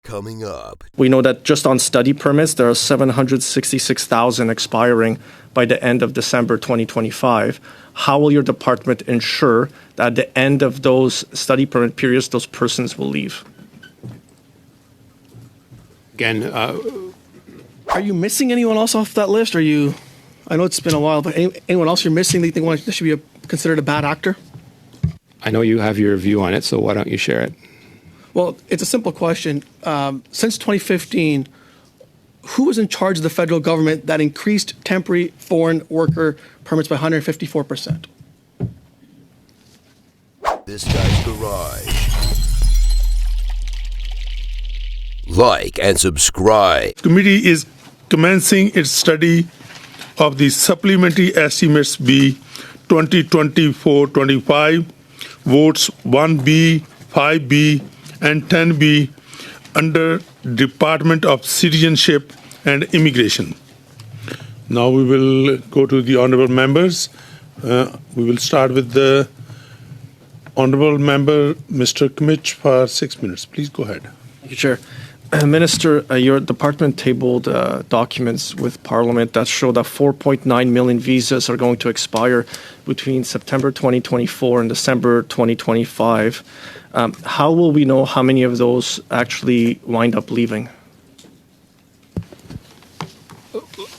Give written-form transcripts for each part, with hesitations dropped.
Coming up. We know that just on study permits, there are 766,000 expiring by the end of December 2025. How will your department ensure that at the end of those study permit periods, those persons will leave? Again, are you missing anyone else off that list? I know it's been a while, but anyone else you're missing that you think should be considered a bad actor? I know you have your view on it, so why don't you share it? Well, it's a simple question. Since 2015, who was in charge of the federal government that increased temporary foreign worker permits by 154%? This Guy's Garage. Like and subscribe. Committee is commencing its study of the Supplementary Estimates B 2024-25, votes 1B, 5B, and 10B under Department of Citizenship and Immigration. Now we will go to the honorable members. We will start with the honorable member, Mr. Kmitch, for 6 minutes. Please go ahead. Thank you, Chair. Minister, your department tabled documents with Parliament that show that 4.9 million visas are going to expire between September 2024 and December 2025. How will we know how many of those actually wind up leaving?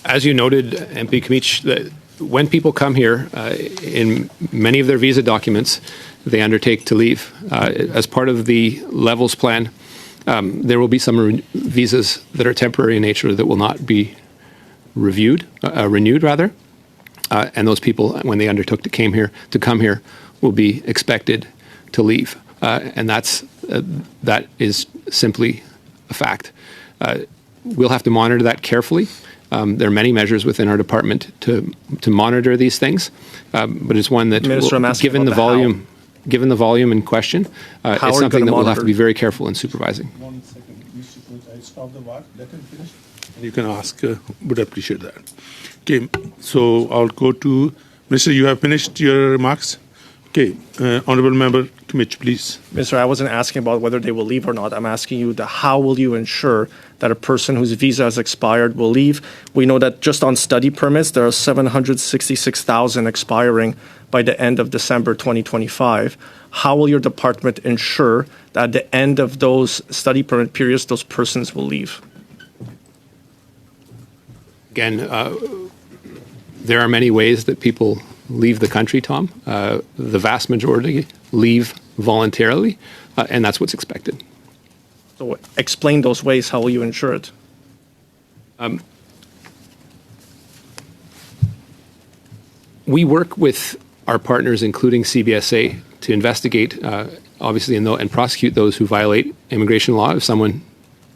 As you noted, MP Kmitch, that when people come here, in many of their visa documents, they undertake to leave. As part of the levels plan, there will be some visas that are temporary in nature that will not be renewed, and those people, when they undertook to come here, will be expected to leave, and that is simply a fact. We'll have to monitor that carefully. There are many measures within our department to monitor these things, but it's one that, Minister, given the volume in question, it's something that we'll have to be very careful in supervising. 1 second. I stop the watch. Let him finish. You can ask. Would appreciate that. Okay. So I'll go to Minister. You have finished your remarks. Okay. Honorable Member Kmitch, please. Minister, I wasn't asking about whether they will leave or not. I'm asking you how will you ensure that a person whose visa has expired will leave? We know that just on study permits, there are 766,000 expiring by the end of December 2025. How will your department ensure that at the end of those study permit periods, those persons will leave? Again, there are many ways that people leave the country, Tom. The vast majority leave voluntarily, and that's what's expected. So explain those ways. How will you ensure it? We work with our partners, including CBSA, to investigate, obviously, and prosecute those who violate immigration law. If someone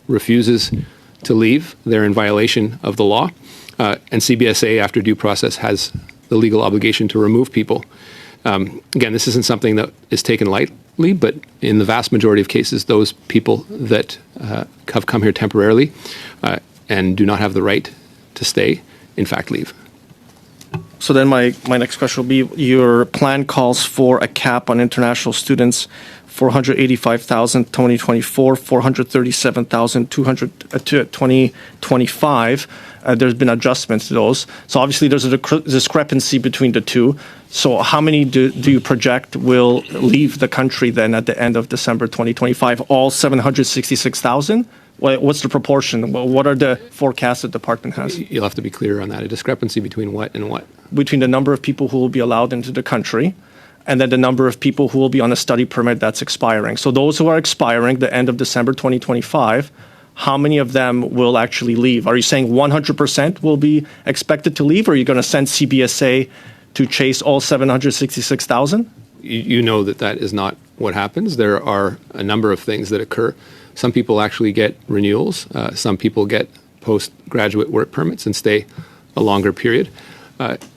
refuses to leave, they're in violation of the law. And CBSA, after due process, has the legal obligation to remove people. Again, this isn't something that is taken lightly, but in the vast majority of cases, those people that have come here temporarily and do not have the right to stay, in fact, leave. So then my next question will be, your plan calls for a cap on international students, 485,000 2024, 437,000 2025. There's been adjustments to those. So obviously there's a discrepancy between the two. So how many do you project will leave the country then at the end of December 2025? All 766,000? What's the proportion? What are the forecasts the department has? You'll have to be clear on that. A discrepancy between what and what? Between the number of people who will be allowed into the country and then the number of people who will be on a study permit that's expiring. So those who are expiring the end of December 2025, how many of them will actually leave? Are you saying 100% will be expected to leave, or are you going to send CBSA to chase all 766,000? You know that is not what happens. There are a number of things that occur. Some people actually get renewals. Some people get postgraduate work permits and stay a longer period.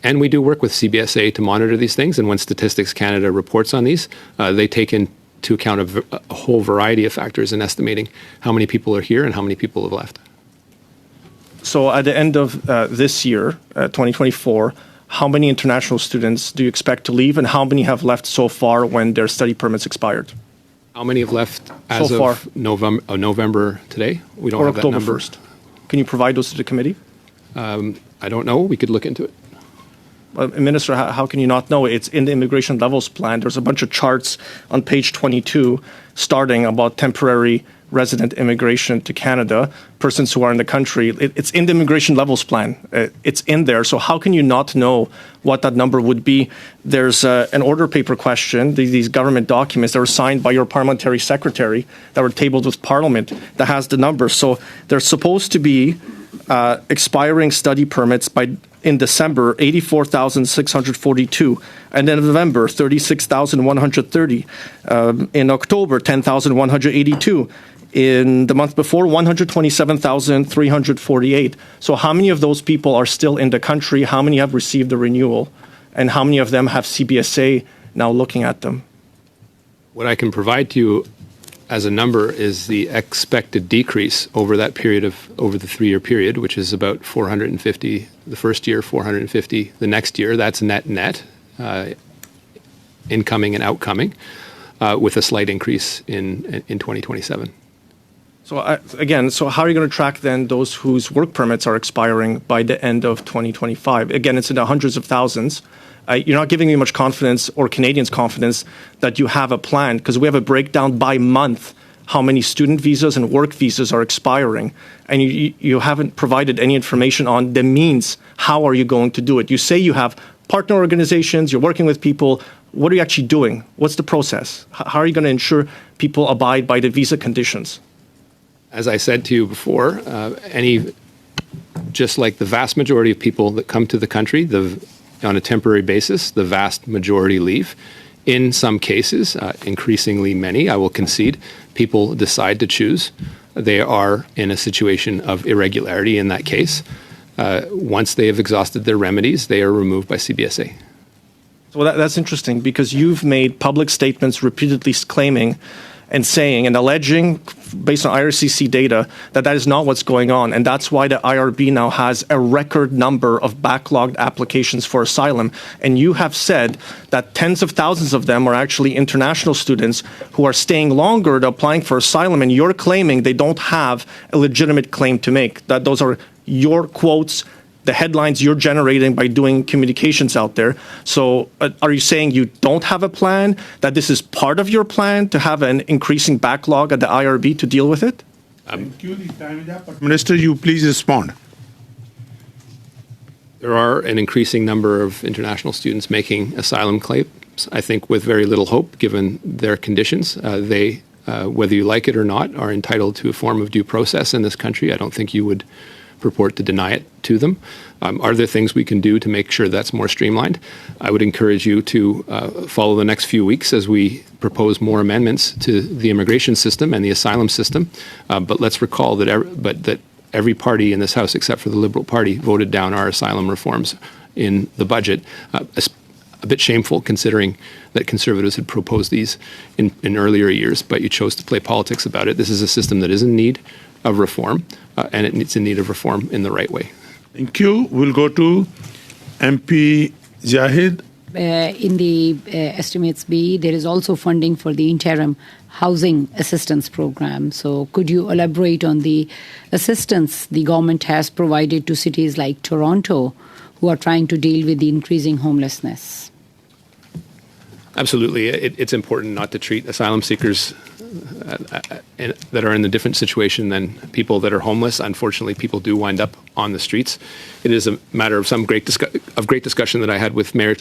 And we do work with CBSA to monitor these things. And when Statistics Canada reports on these, they take into account a whole variety of factors in estimating how many people are here and how many people have left. So at the end of this year, 2024, how many international students do you expect to leave, and how many have left so far when their study permits expired? How many have left As so far? of November today, we don't Or have October that number. 1st? Can you provide those to the committee? I don't know. We could look into it. Minister, how can you not know? It's in the immigration levels plan. There's a bunch of charts on page 22 starting about temporary resident immigration to Canada, persons who are in the country. It's in the immigration levels plan. It's in there. So how can you not know what that number would be? There's an order paper question, these government documents that were signed by your parliamentary secretary that were tabled with Parliament that has the numbers. So there's supposed to be expiring study permits in December, 84,642. And then in November, 36,130. In October, 10,182. In the month before, 127,348. So how many of those people are still in the country? How many have received the renewal? And how many of them have CBSA now looking at them? What I can provide to you as a number is the expected decrease over that period over the 3-year period, which is about 450 the first year, 450 the next year. That's net, incoming and outcoming, with a slight increase in 2027. So so how are you going to track then those whose work permits are expiring by the end of 2025? Again, it's in the hundreds of thousands. You're not giving me much confidence or Canadians confidence that you have a plan, because we have a breakdown by month how many student visas and work visas are expiring, and you haven't provided any information on the means. How are you going to do it? You say you have partner organizations, you're working with people. What are you actually doing? What's the process? How are you going to ensure people abide by the visa conditions? As I said to you before, just like the vast majority of people that come to the country on a temporary basis, the vast majority leave. In some cases, increasingly many, I will concede, people decide to choose. They are in a situation of irregularity in that case. Once they have exhausted their remedies, they are removed by CBSA. So that's interesting, because you've made public statements repeatedly claiming and saying and alleging, based on IRCC data, that is not what's going on. And that's why the IRB now has a record number of backlogged applications for asylum. And you have said that tens of thousands of them are actually international students who are staying longer to applying for asylum. And you're claiming they don't have a legitimate claim to make. That those are your quotes, the headlines you're generating by doing communications out there. So are you saying you don't have a plan, that this is part of your plan to have an increasing backlog at the IRB to deal with it? Thank you. The time is up. Minister, you please respond. There are an increasing number of international students making asylum claims, I think with very little hope, given their conditions. They, whether you like it or not, are entitled to a form of due process in this country. I don't think you would purport to deny it to them. Are there things we can do to make sure that's more streamlined? I would encourage you to follow the next few weeks as we propose more amendments to the immigration system and the asylum system. But let's recall that every party in this House, except for the Liberal Party, voted down our asylum reforms in the budget. A bit shameful, considering that Conservatives had proposed these in earlier years, but you chose to play politics about it. This is a system that is in need of reform, and it's in need of reform in the right way. Thank you. We'll go to MP Zahid. In the estimates B, there is also funding for the interim housing assistance program. So could you elaborate on the assistance the government has provided to cities like Toronto, who are trying to deal with the increasing homelessness? Absolutely. It's important not to treat asylum seekers that are in a different situation than people that are homeless. Unfortunately, people do wind up on the streets. It is a matter of great discussion that I had with Mayor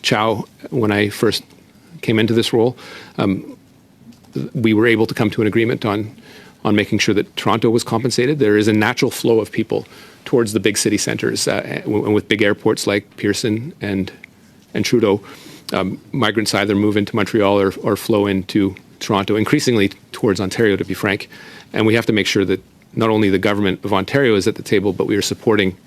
Chow when I first came into this role. We were able to come to an agreement on making sure that Toronto was compensated. There is a natural flow of people towards the big city centres, and with big airports like Pearson and Trudeau. Migrants either move into Montreal or flow into Toronto, increasingly towards Ontario, to be frank. And we have to make sure that not only the government of Ontario is at the table, but we are supporting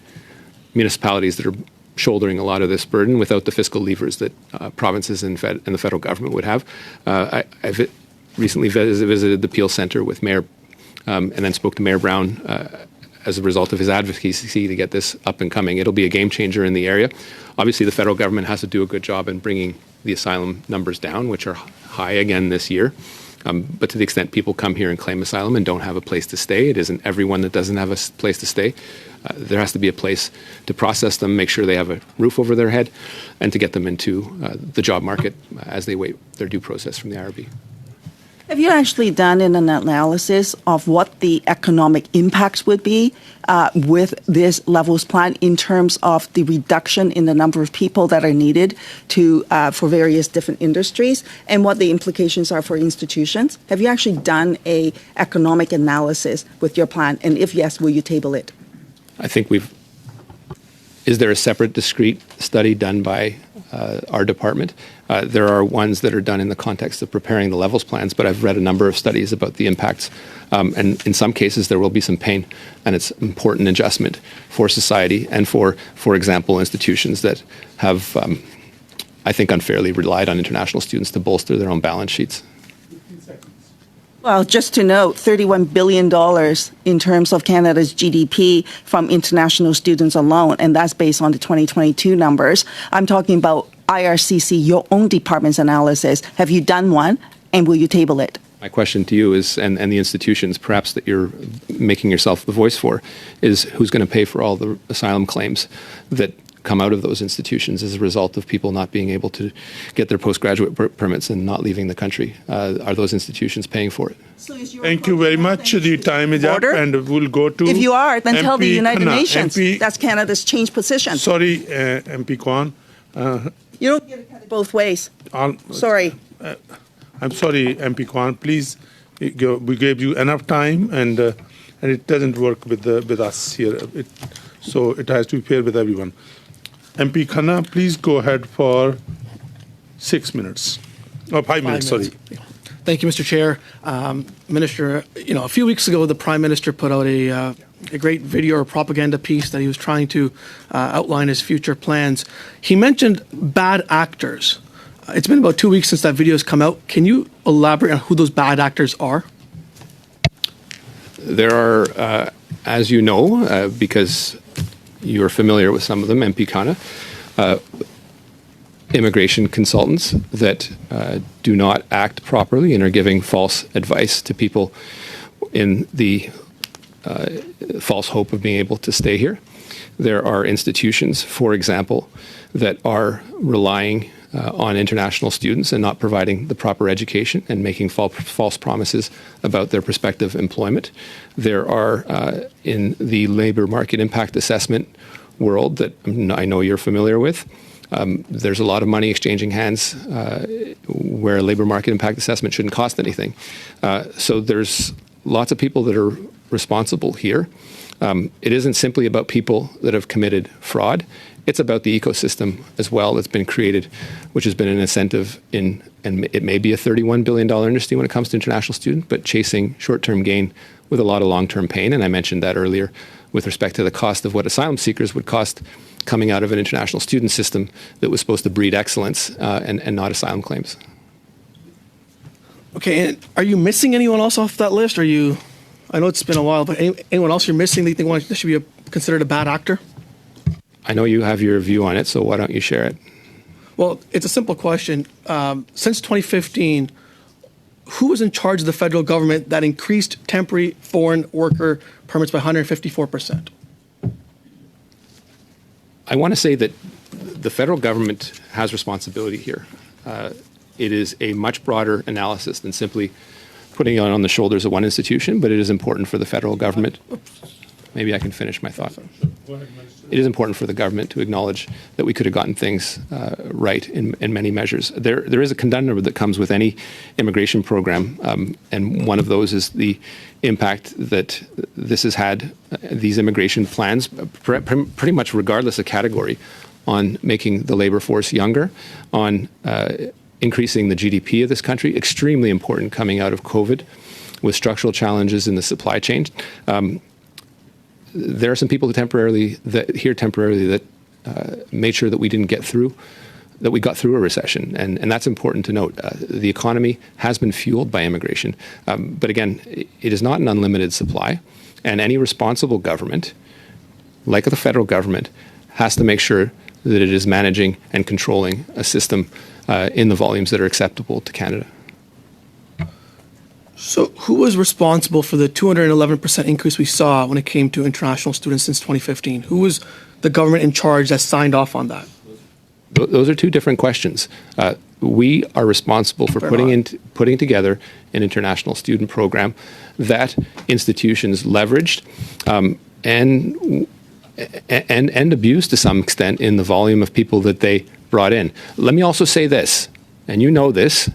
municipalities that are shouldering a lot of this burden without the fiscal levers that provinces and the federal government would have. I've recently visited the Peel Centre with Mayor, and then spoke to Mayor Brown as a result of his advocacy to get this up and coming. It'll be a game changer in the area. Obviously, the federal government has to do a good job in bringing the asylum numbers down, which are high again this year. But to the extent people come here and claim asylum and don't have a place to stay, it isn't everyone that doesn't have a place to stay. There has to be a place to process them, make sure they have a roof over their head, and to get them into the job market as they wait their due process from the IRB. Have you actually done an analysis of what the economic impacts would be with this levels plan in terms of the reduction in the number of people that are needed to for various different industries and what the implications are for institutions? Have you actually done a economic analysis with your plan? And if yes, will you table it? I think is there a separate discrete study done by our department? There are ones that are done in the context of preparing the levels plans, but I've read a number of studies about the impacts. And in some cases, there will be some pain, and it's important adjustment for society and for example, institutions that have, I think, unfairly relied on international students to bolster their own balance sheets. Well, just to note, $31 billion in terms of Canada's GDP from international students alone, and that's based on the 2022 numbers. I'm talking about IRCC, your own department's analysis. Have you done one, and will you table it? My question to you is, and the institutions perhaps that you're making yourself the voice for, is who's going to pay for all the asylum claims that come out of those institutions as a result of people not being able to get their postgraduate permits and not leaving the country? Are those institutions paying for it? Thank you very much. The time is up, and we'll go to. If you are, then tell the MP United Khanna. Nations. MP, That's Canada's changed position. sorry, MP Kwan. You don't get it both ways. Sorry. I'm sorry, MP Kwan. Please, we gave you enough time, and it doesn't work with us here. So it has to be fair with everyone. MP Khanna, please go ahead for 6 minutes. Oh, 5 minutes, sorry. Thank you, Mr. Chair. Minister, a few weeks ago, the Prime Minister put out a great video or propaganda piece that he was trying to outline his future plans. He mentioned bad actors. It's been about 2 weeks since that video has come out. Can you elaborate on who those bad actors are? There are, as you know, because you're familiar with some of them, MP Khanna, immigration consultants that do not act properly and are giving false advice to people in the false hope of being able to stay here. There are institutions, for example, that are relying on international students and not providing the proper education and making false promises about their prospective employment. There are, in the labor market impact assessment world that I know you're familiar with, there's a lot of money exchanging hands where a labor market impact assessment shouldn't cost anything. So there's lots of people that are responsible here. It isn't simply about people that have committed fraud. It's about the ecosystem as well that's been created, which has been an incentive and it may be a $31 billion industry when it comes to international students, but chasing short-term gain with a lot of long-term pain. And I mentioned that earlier with respect to the cost of what asylum seekers would cost coming out of an international student system that was supposed to breed excellence and not asylum claims. Okay, and are you missing anyone else off that list? I know it's been a while, but anyone else you're missing that you think should be considered a bad actor? I know you have your view on it, so why don't you share it? Well, it's a simple question. Since 2015, who was in charge of the federal government that increased temporary foreign worker permits by 154%? I want to say that the federal government has responsibility here. It is a much broader analysis than simply putting it on the shoulders of one institution, but it is important for the federal government. Maybe I can finish my thought. It is important for the government to acknowledge that we could have gotten things right in many measures. There is a conundrum that comes with any immigration program, and one of those is the impact that this has had, these immigration plans, pretty much regardless of category, on making the labor force younger, on increasing the GDP of this country, extremely important coming out of COVID with structural challenges in the supply chain. There are some people who here temporarily that made sure that we got through a recession, and that's important to note. The economy has been fueled by immigration, but again, it is not an unlimited supply, and any responsible government, like the federal government, has to make sure that it is managing and controlling a system in the volumes that are acceptable to Canada. So who was responsible for the 211% increase we saw when it came to international students since 2015? Who was the government in charge that signed off on that? Those are two different questions. We are responsible for putting together an international student program that institutions leveraged and abused to some extent in the volume of people that they brought in. Let me also say this, and you know this,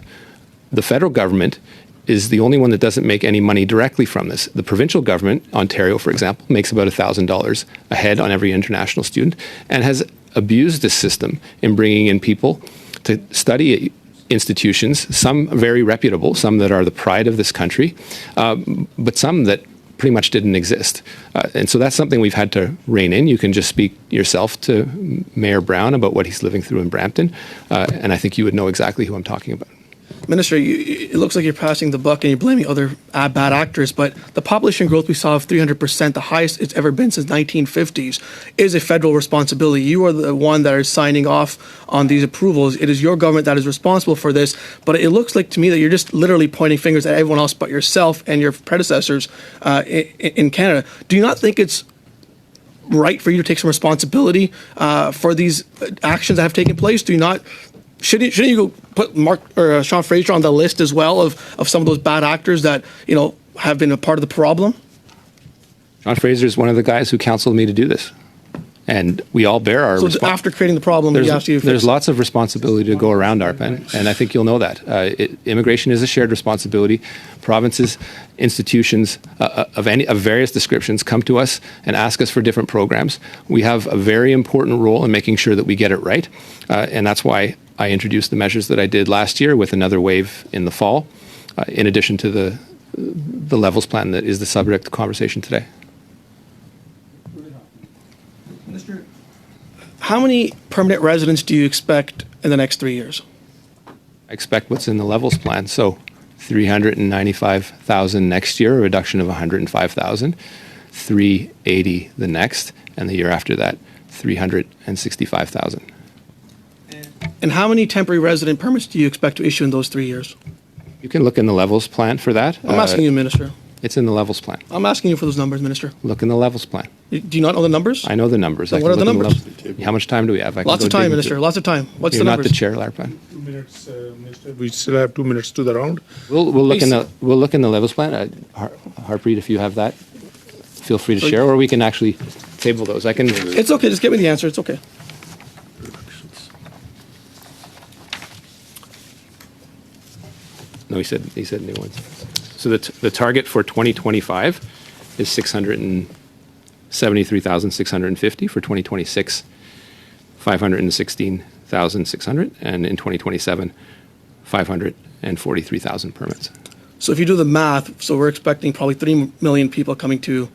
the federal government is the only one that doesn't make any money directly from this. The provincial government, Ontario, for example, makes about $1,000 a head on every international student and has abused this system in bringing in people to study at institutions, some very reputable, some that are the pride of this country, but some that pretty much didn't exist. And so that's something we've had to rein in. You can just speak yourself to Mayor Brown about what he's living through in Brampton, and I think you would know exactly who I'm talking about. Minister, it looks like you're passing the buck and you're blaming other bad actors, but the population growth we saw of 300%, the highest it's ever been since 1950s, is a federal responsibility. You are the one that is signing off on these approvals. It is your government that is responsible for this, but it looks like to me that you're just literally pointing fingers at everyone else but yourself and your predecessors in Canada. Do you not think it's right for you to take some responsibility for these actions that have taken place? Do you not? Shouldn't you go put Mark or Sean Fraser on the list as well of some of those bad actors that have been a part of the problem? Sean Fraser is one of the guys who counseled me to do this, and we all bear our. So after creating the problem, there's lots of responsibility to go around, Arpan, and I think you'll know that immigration is a shared responsibility. Provinces, institutions of various descriptions come to us and ask us for different programs. We have a very important role in making sure that we get it right, and that's why I introduced the measures that I did last year with another wave in the fall, in addition to the levels plan that is the subject of conversation today. Minister, how many permanent residents do you expect in the next 3 years? I expect what's in the levels plan. So 395,000 next year, a reduction of 105,000, 380 the next, and the year after that, 365,000. And how many temporary resident permits do you expect to issue in those 3 years? You can look in the levels plan for that. I'm asking you, Minister. It's in the levels plan. I'm asking you for those numbers, Minister. Look in the levels plan. Do you not know the numbers? I know the numbers. What are the numbers? How much time do we have? Lots of time, Minister. Lots of time. What's You're the numbers? not the chair, Larpan. 2 minutes, Minister. We still have 2 minutes to the round. We'll look in the levels plan. Harpreet, if you have that, feel free to share, or we can actually table those. I can. It's okay. Just give me the answer. It's okay. No, he said new ones. So the target for 2025 is 673,650. For 2026, 516,600, and in 2027, 543,000 permits. So if you do the math, so we're expecting probably 3 million people coming to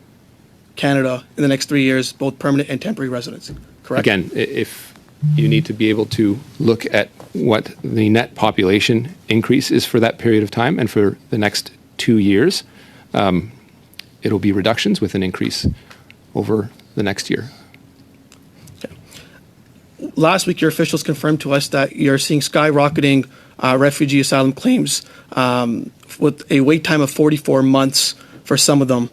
Canada in the next 3 years, both permanent and temporary residents, correct? Again, if you need to be able to look at what the net population increase is for that period of time, and for the next 2 years, it'll be reductions with an increase over the next year. Okay. Last week, your officials confirmed to us that you're seeing skyrocketing refugee asylum claims with a wait time of 44 months for some of them.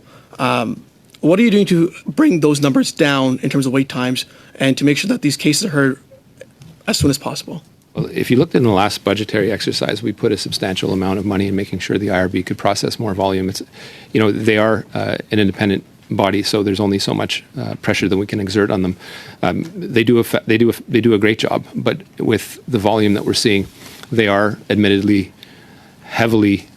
What are you doing to bring those numbers down in terms of wait times and to make sure that these cases are heard as soon as possible? Well, if you looked in the last budgetary exercise, we put a substantial amount of money in making sure the IRB could process more volume. It's, they are an independent body, so there's only so much pressure that we can exert on them. They do a great job, but with the volume that we're seeing, they are admittedly heavily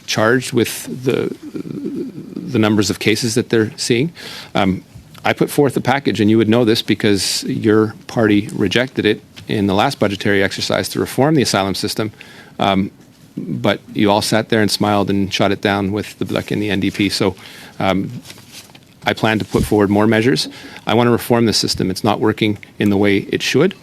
charged with the numbers of cases that they're seeing. I put forth a package, and you would know this because your party rejected it in the last budgetary exercise to reform the asylum system, but you all sat there and smiled and shot it down with the Bloc and the NDP. So I plan to put forward more measures. I want to reform the system. It's not working in the way it should.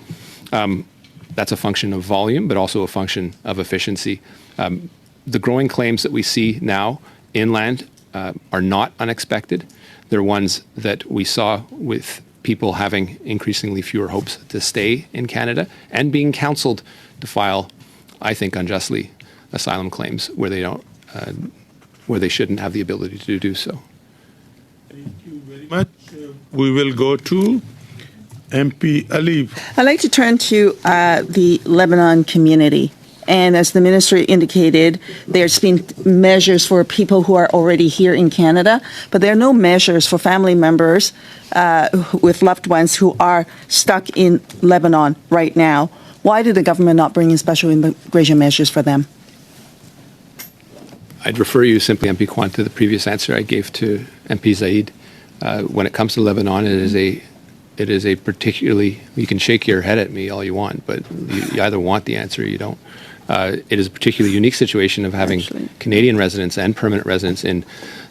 That's a function of volume, but also a function of efficiency. The growing claims that we see now inland are not unexpected. They're ones that we saw with people having increasingly fewer hopes to stay in Canada and being counseled to file, I think unjustly, asylum claims where they don't where they shouldn't have the ability to do so. Thank you very much. We will go to MP Ali. I'd like to turn to the Lebanon community. And as the minister indicated, there's been measures for people who are already here in Canada, but there are no measures for family members with loved ones who are stuck in Lebanon right now. Why did the government not bring in special immigration measures for them? I'd refer you simply, MP Kwan, to the previous answer I gave to MP Zaid. When it comes to Lebanon, it is a particularly, you can shake your head at me all you want, but you either want the answer or you don't. It is a particularly unique situation of having Canadian residents and permanent residents in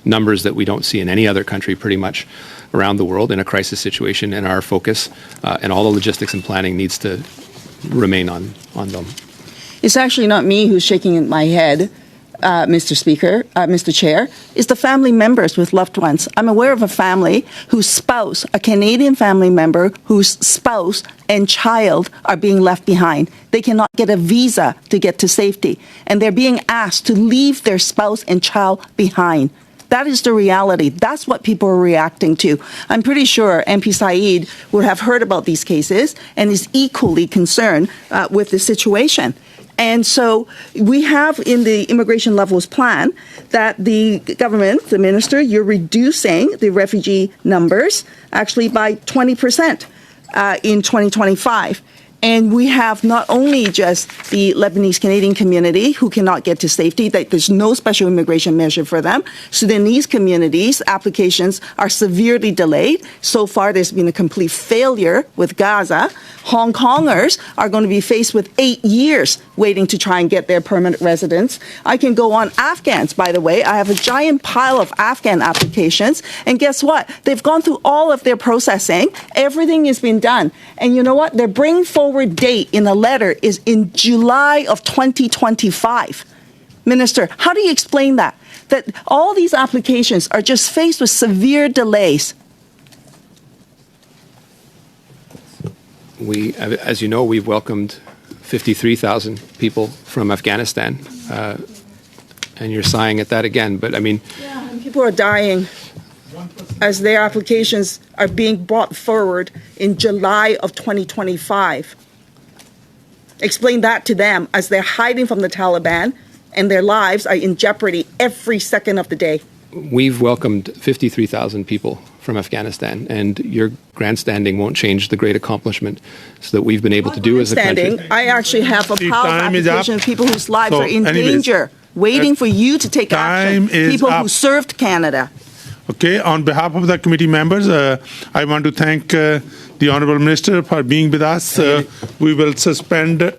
numbers that we don't see in any other country pretty much around the world in a crisis situation, and our focus and all the logistics and planning needs to remain on them. It's actually not me who's shaking my head, Mr. Speaker, Mr. Chair. It's the family members with loved ones. I'm aware of a family whose spouse, a Canadian family member, whose spouse and child are being left behind. They cannot get a visa to get to safety, and they're being asked to leave their spouse and child behind. That is the reality. That's what people are reacting to. I'm pretty sure MP Saeed would have heard about these cases and is equally concerned with the situation. And so we have in the immigration levels plan that the government, the minister, you're reducing the refugee numbers actually by 20% in 2025. And we have not only just the Lebanese Canadian community who cannot get to safety, that there's no special immigration measure for them. Sudanese communities, applications are severely delayed. So far, there's been a complete failure with Gaza. Hong Kongers are going to be faced with 8 years waiting to try and get their permanent residence. I can go on. Afghans, by the way. I have a giant pile of Afghan applications. And guess what? They've gone through all of their processing. Everything has been done. And you know what? They're bringing forward date in a letter is in July of 2025. Minister, how do you explain that? That all these applications are just faced with severe delays. We, as you know, we've welcomed 53,000 people from Afghanistan, and you're sighing at that again. But I mean, yeah, and people are dying as their applications are being brought forward in July of 2025. Explain that to them as they're hiding from the Taliban and their lives are in jeopardy every second of the day. We've welcomed 53,000 people from Afghanistan, and your grandstanding won't change the great accomplishment that we've been able to do as a country. I actually have a pile of applications of people whose lives are in danger, waiting for you to take action. People who served Canada. Okay, on behalf of the committee members, I want to thank the Honourable Minister for being with us. We will suspend